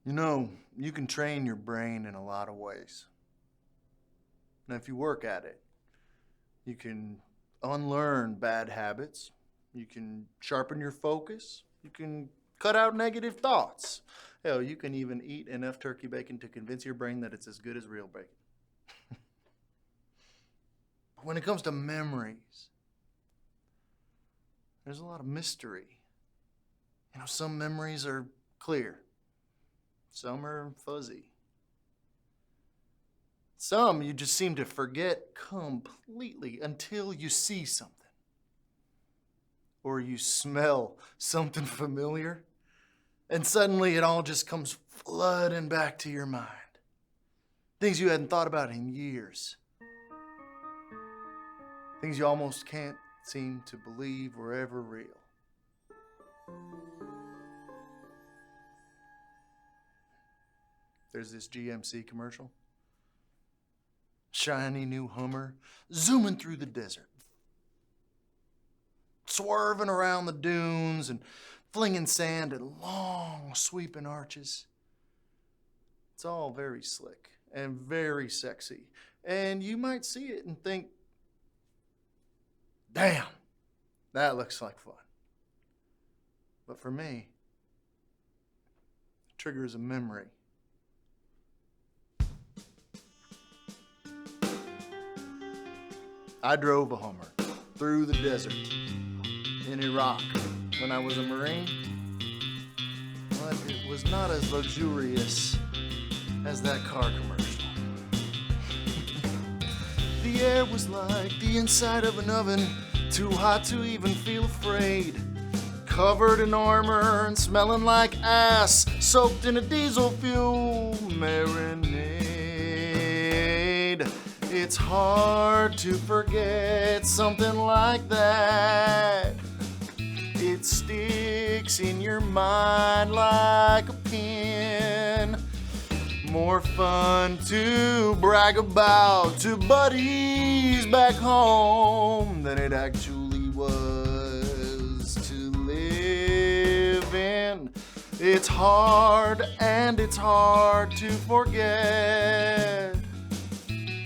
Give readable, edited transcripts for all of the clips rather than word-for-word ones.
You know, you can train your brain in a lot of ways. And if you work at it, you can unlearn bad habits, you can sharpen your focus, you can cut out negative thoughts. Hell, you can even eat enough turkey bacon to convince your brain that it's as good as real bacon. But when it comes to memories, there's a lot of mystery. You know, some memories are clear. Some are fuzzy. Some you just seem to forget completely until you see something. Or you smell something familiar, and suddenly it all just comes flooding back to your mind. Things you hadn't thought about in years. Things you almost can't seem to believe were ever real. There's this GMC commercial. Shiny new Hummer zooming through the desert, swerving around the dunes and flinging sand in long sweeping arches. It's all very slick and very sexy. And you might see it and think, damn, that looks like fun. But for me, it triggers a memory. I drove a Hummer through the desert in Iraq when I was a Marine, but it was not as luxurious as that car commercial. The air was like the inside of an oven, too hot to even feel afraid. Covered in armor and smelling like ass, soaked in a diesel fuel marinade. It's hard to forget something like that. It sticks in your mind like a pin. More fun to brag about to buddies back home than it actually was to live in. It's hard and it's hard to forget.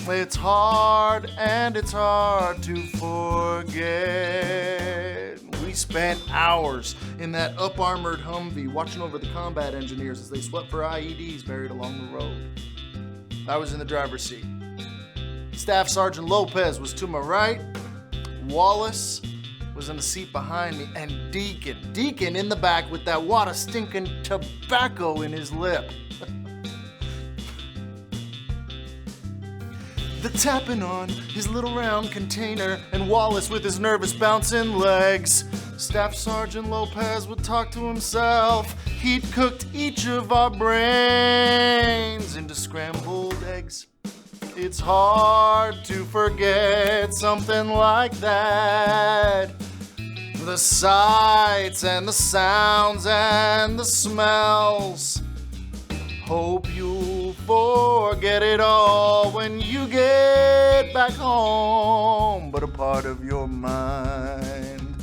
It's hard and it's hard to forget. We spent hours in that up-armored Humvee watching over the combat engineers as they swept for IEDs buried along the road. I was in the driver's seat. Staff Sergeant Lopez was to my right. Wallace was in the seat behind me. And Deacon in the back with that wad of stinking tobacco in his lip. The tapping on his little round container, and Wallace with his nervous bouncing legs. Staff Sergeant Lopez would talk to himself. He'd cooked each of our brains into scrambled eggs. It's hard to forget something like that. The sights and the sounds and the smells. Hope you'll forget it all when you get back home. But a part of your mind,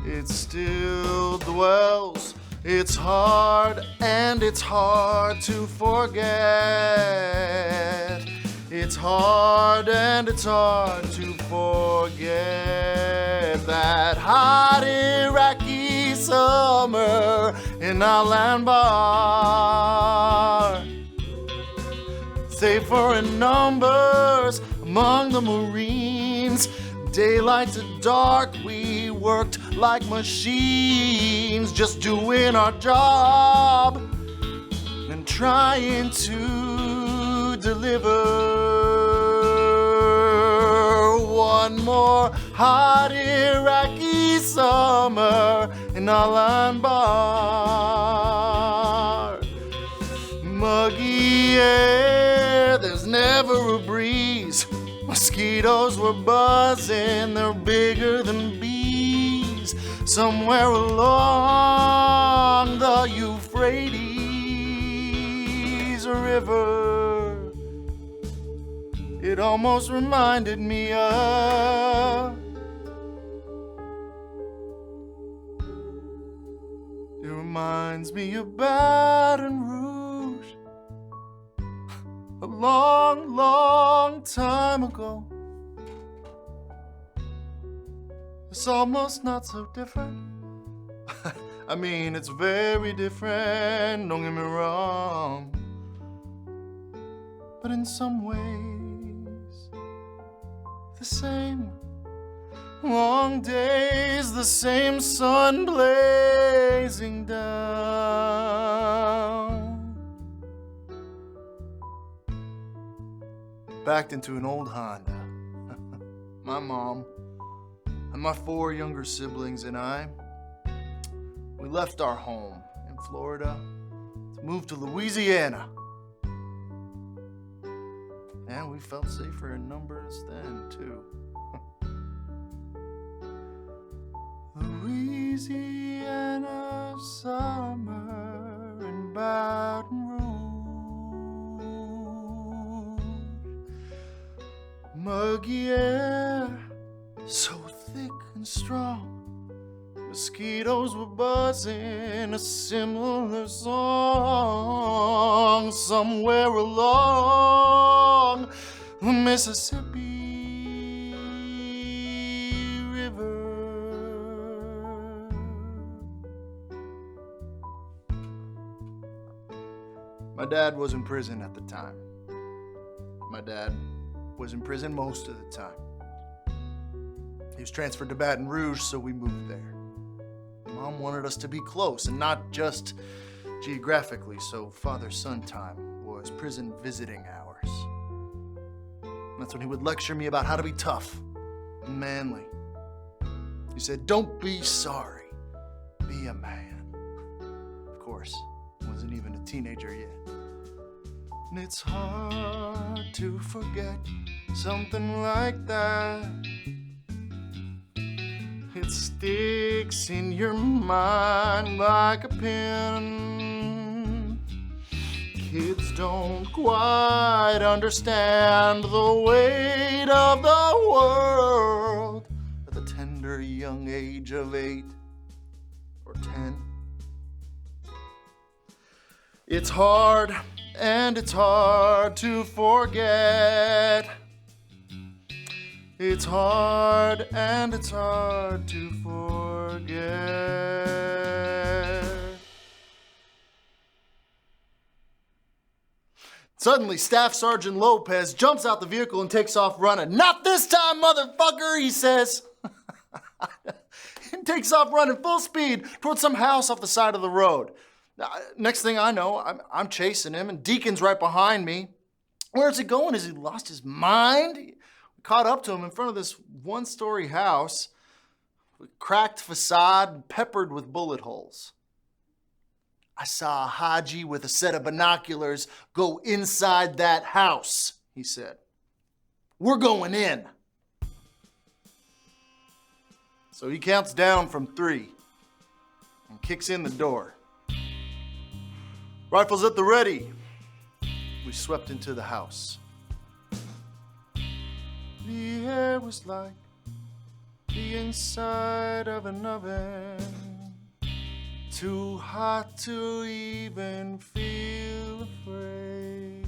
it still dwells. It's hard and it's hard to forget. It's hard and it's hard to forget that hot Iraqi summer in our land bar. Save for in numbers among the Marines, daylight to dark, we worked like machines, just doing our job and trying to deliver one more hot Iraqi summer in our land bar. Muggy air, there's never a breeze. Mosquitoes were buzzing, they're bigger than bees. Somewhere along the Euphrates River, it almost reminded me of. It reminds me of Baton Rouge. long, long time ago. It's almost not so different. I mean, it's very different, don't get me wrong. But in some ways, the same. Long days, the same sun blazing down. Backed into an old Honda. My mom and my 4 younger siblings and I, we left our home in Florida to move to Louisiana. And we felt safer in numbers then, too. Louisiana summer in Baton Rouge. Muggy air, so thick and strong. Mosquitoes were buzzing a similar song somewhere along the Mississippi River. My dad was in prison at the time. My dad was in prison most of the time. He was transferred to Baton Rouge, so we moved there. Mom wanted us to be close, and not just geographically, so father-son time was prison visiting hours. That's when he would lecture me about how to be tough and manly. He said, "Don't be sorry, be a man." Of course, I wasn't even a teenager yet. And it's hard to forget something like that. It sticks in your mind like a pin. Kids don't quite understand the weight of the world at the tender young age of 8 or 10. It's hard, and it's hard to forget. It's hard, and it's hard to forget. Suddenly, Staff Sergeant Lopez jumps out the vehicle and takes off running. "Not this time, motherfucker," he says. And takes off running full speed towards some house off the side of the road. Next thing I know, I'm chasing him, and Deacon's right behind me. Where's he going? Has he lost his mind? We caught up to him in front of this one-story house with cracked facade peppered with bullet holes. "I saw a Haji with a set of binoculars go inside that house," he said. "We're going in." So he counts down from 3 and kicks in the door. Rifles at the ready. We swept into the house. The air was like the inside of an oven, too hot to even feel afraid.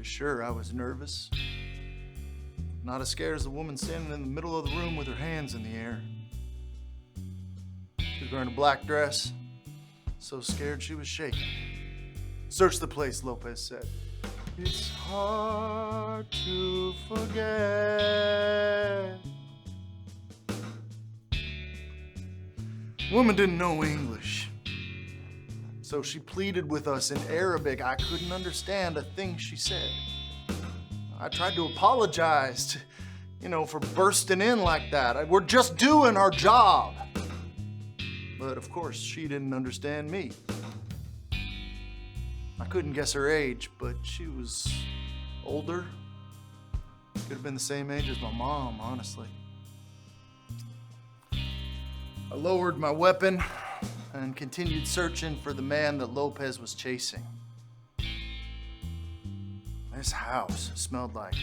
Sure, I was nervous. Not as scared as the woman standing in the middle of the room with her hands in the air. She was wearing a black dress, so scared she was shaking. "Search the place," Lopez said. "It's hard to forget." The woman didn't know English, so she pleaded with us in Arabic. I couldn't understand a thing she said. I tried to apologize, for bursting in like that. We're just doing our job. But of course, she didn't understand me. I couldn't guess her age, but she was older. Could have been the same age as my mom, honestly. I lowered my weapon and continued searching for the man that Lopez was chasing. This house smelled like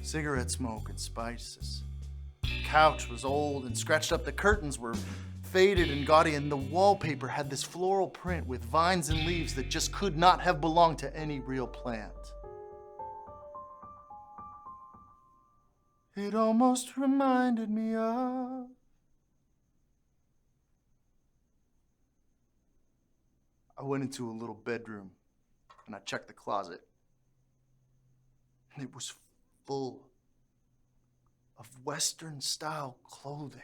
cigarette smoke and spices. The couch was old and scratched up. The curtains were faded and gaudy, and the wallpaper had this floral print with vines and leaves that just could not have belonged to any real plant. It almost reminded me of I went into a little bedroom and I checked the closet. And it was full of Western-style clothing.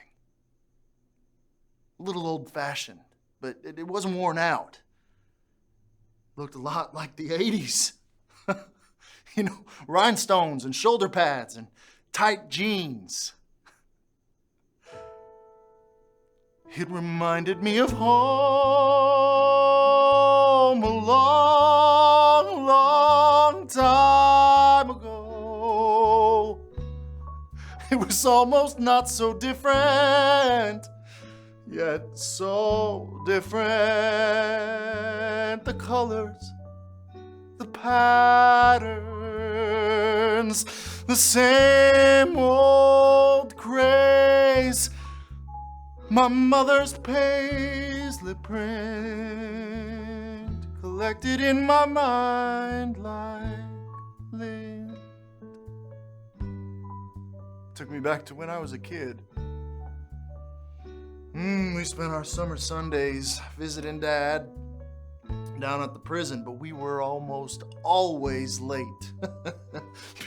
A little old-fashioned, but it wasn't worn out. Looked a lot like the 80s. You know, rhinestones and shoulder pads and tight jeans. It reminded me of home a long, long time ago. It was almost not so different, yet so different. The colors, the patterns, the same old craze. My mother's paisley print collected in my mind like lint. Took me back to when I was a kid. We spent our summer Sundays visiting Dad down at the prison, but we were almost always late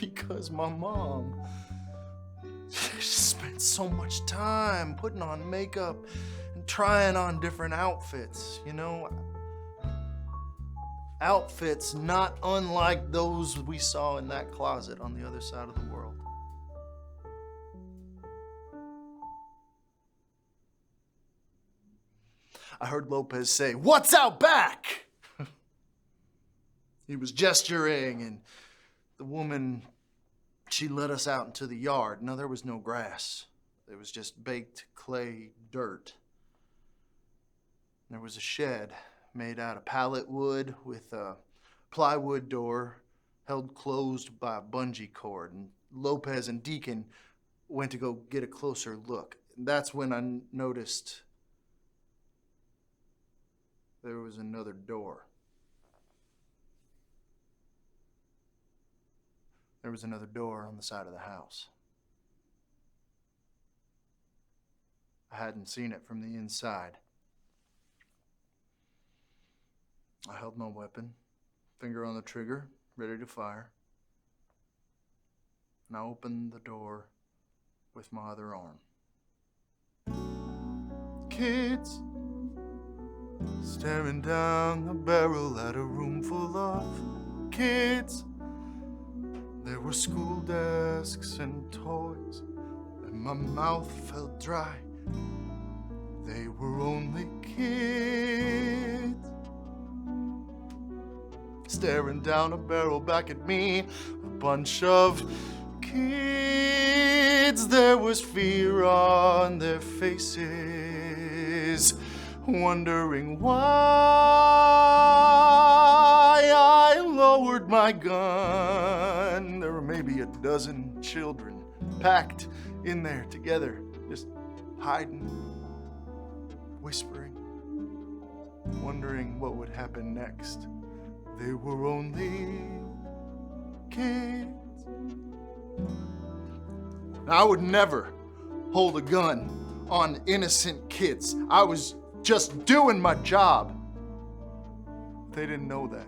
because my mom, she spent so much time putting on makeup and trying on different outfits, you know. Outfits not unlike those we saw in that closet on the other side of the world. I heard Lopez say, "What's out back?" He was gesturing, and the woman, she led us out into the yard. Now, there was no grass. There was just baked clay dirt. There was a shed made out of pallet wood with a plywood door held closed by a bungee cord. And Lopez and Deacon went to go get a closer look. And that's when I noticed there was another door. There was another door on the side of the house. I hadn't seen it from the inside. I held my weapon, finger on the trigger, ready to fire. And I opened the door with my other arm. Kids staring down the barrel at a room full of kids. There were school desks and toys, and my mouth felt dry. They were only kids. Staring down a barrel back at me, a bunch of kids. There was fear on their faces, wondering why I lowered my gun. There were maybe a dozen children packed in there together, just hiding, whispering, wondering what would happen next. They were only kids. I would never hold a gun on innocent kids. I was just doing my job. They didn't know that.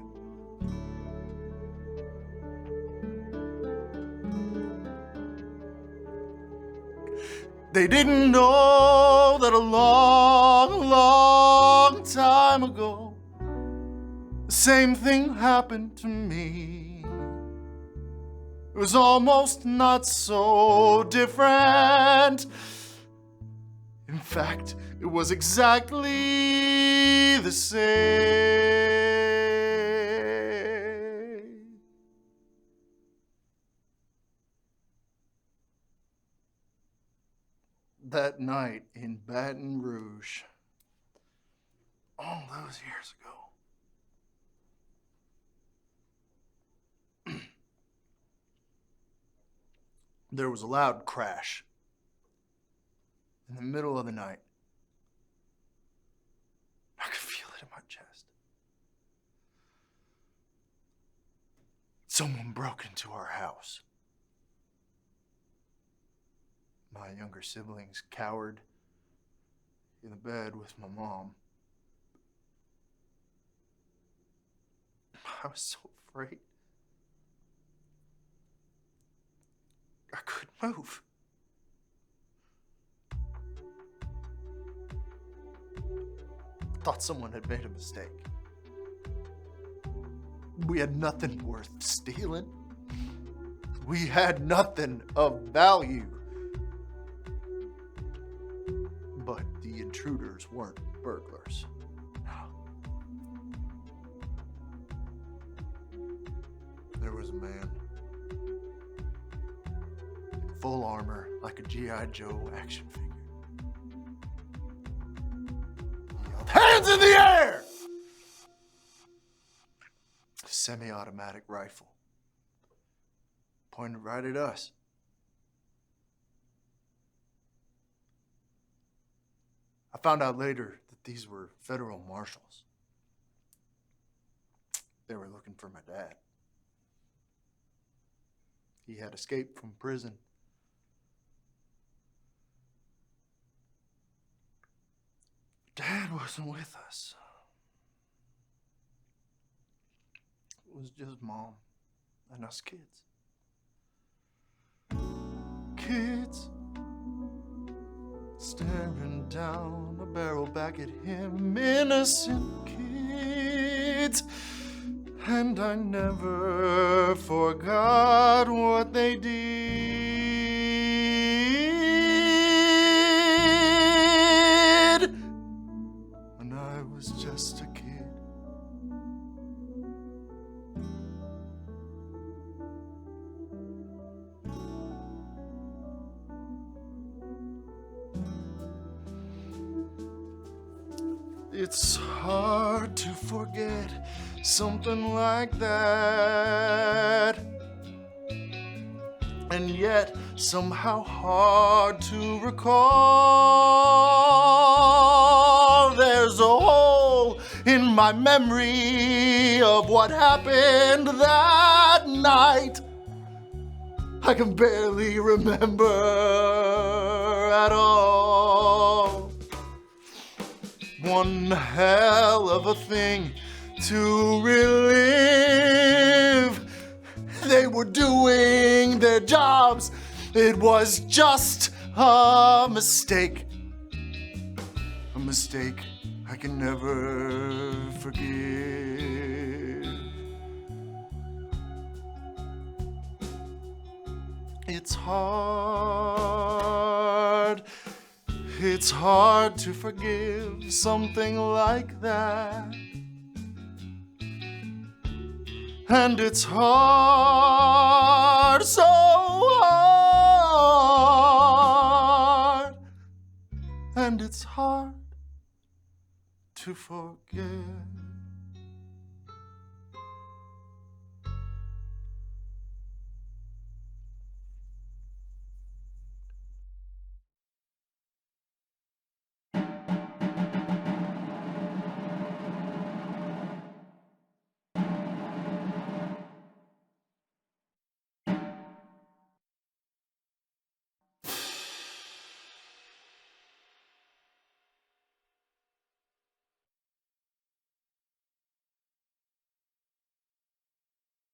They didn't know that a long, long time ago, the same thing happened to me. It was almost not so different. In fact, it was exactly the same. That night in Baton Rouge, all those years ago, there was a loud crash in the middle of the night. Someone broke into our house. My younger siblings cowered in the bed with my mom. I was so afraid. I couldn't move. I thought someone had made a mistake. We had nothing worth stealing. We had nothing of value. But the intruders weren't burglars. No. There was a man in full armor, like a G.I. Joe action figure. He yelled, "Hands in the air!" A semi-automatic rifle pointed right at us. I found out later that these were federal marshals. They were looking for my dad. He had escaped from prison. Dad wasn't with us. It was just Mom and us kids. Kids staring down a barrel back at him, innocent kids. And I never forgot what they did when I was just a kid. It's hard to forget something like that, and yet somehow hard to recall. There's a hole in my memory of what happened that night. I can barely remember at all. One hell of a thing to relive. They were doing their jobs. It was just a mistake. A mistake I can never forgive. It's hard. It's hard to forgive something like that. And it's hard, so hard. And it's hard to forget.